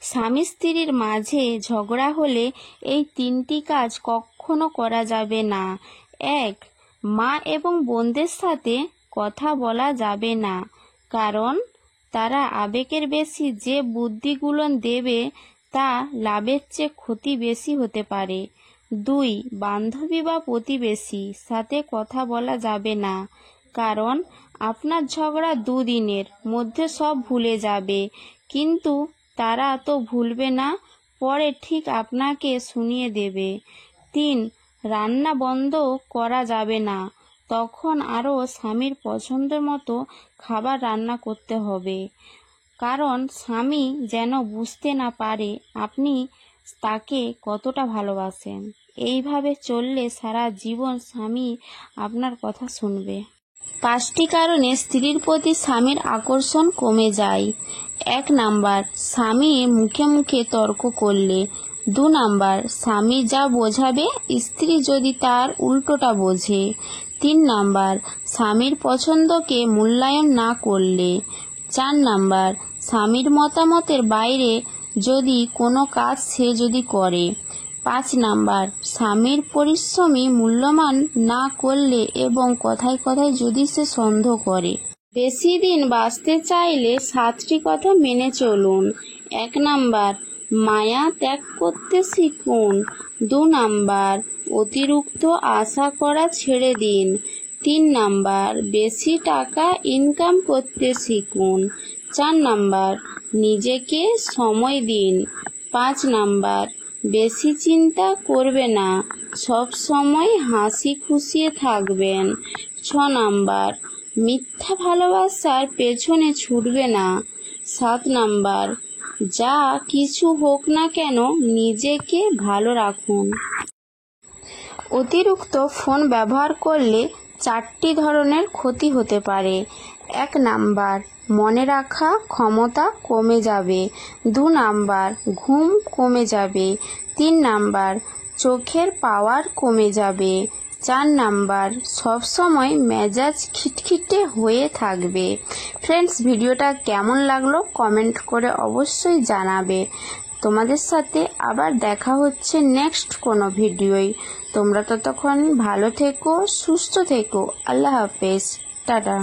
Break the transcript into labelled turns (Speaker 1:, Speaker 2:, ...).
Speaker 1: স্বামী স্ত্রীর মাঝে ঝগড়া হলে এই 3টি কাজ কখনো করা যাবে না। 1. মা এবং বোনদের সাথে কথা বলা যাবে না, কারণ তারা আবেগের বেশি যে বুদ্ধিগুলো দেবে তা লাভের চেয়ে ক্ষতি বেশি হতে পারে। 2. বান্ধবী বা প্রতিবেশীর সাথে কথা বলা যাবে না, কারণ আপনার ঝগড়া 2 দিনের মধ্যে সব ভুলে যাবে, কিন্তু তারা তো ভুলবে না, পরে ঠিক আপনাকে শুনিয়ে দেবে। 3. রান্না বন্ধ করা যাবে না, তখন আরও স্বামীর পছন্দের মতো খাবার রান্না করতে হবে, কারণ স্বামী যেন বুঝতে না পারে আপনি তাকে কতটা ভালোবাসেন। এইভাবে চললে সারা জীবন স্বামী আপনার কথা শুনবে। 5টি কারণে স্ত্রীর প্রতি স্বামীর আকর্ষণ কমে যায়। 1 নাম্বার, স্বামী মুখে মুখে তর্ক করলে। 2 নাম্বার, স্বামী যা বোঝাবে স্ত্রী যদি তার উল্টোটা বোঝে। 3 নাম্বার, স্বামীর পছন্দকে মূল্যায়ন না করলে। 4 নাম্বার, স্বামীর মতামতের বাইরে যদি কোনো কাজ সে যদি করে। 5 নাম্বার, স্বামীর পরিশ্রমী মূল্যমান না করলে এবং কথায় কথায় যদি সে সন্দেহ করে। বেশি দিন বাঁচতে চাইলে 7টি কথা মেনে চলুন। 1 নাম্বার, মায়া ত্যাগ করতে শিখুন। 2 নাম্বার, অতিরিক্ত আশা করা ছেড়ে দিন। 3 নাম্বার, বেশি টাকা ইনকাম করতে শিখুন। 4 নাম্বার, নিজেকে সময় দিন। 5 নাম্বার, বেশি চিন্তা করবে না, সব সময় হাসি খুশি থাকবেন। 6 নাম্বার, মিথ্যা ভালোবাসার পেছনে ছুটবে না। 7 নাম্বার, যা কিছু হোক না কেন নিজেকে ভালো রাখুন। অতিরিক্ত ফোন ব্যবহার করলে 4টি ধরনের ক্ষতি হতে পারে। 1 নাম্বার, মনে রাখা ক্ষমতা কমে যাবে। 2 নাম্বার, ঘুম কমে যাবে। 3 নাম্বার, চোখের পাওয়ার কমে যাবে। 4 নাম্বার, সবসময় মেজাজ খিটখিটে হয়ে থাকবে। ফ্রেন্ডস, ভিডিওটা কেমন লাগলো কমেন্ট করে অবশ্যই জানাবে। তোমাদের সাথে আবার দেখা হচ্ছে নেক্সট কোনো ভিডিওয়। তোমরা ততক্ষণ ভালো থেকো, সুস্থ থেকো। আল্লাহ হাফেজ, টাটা।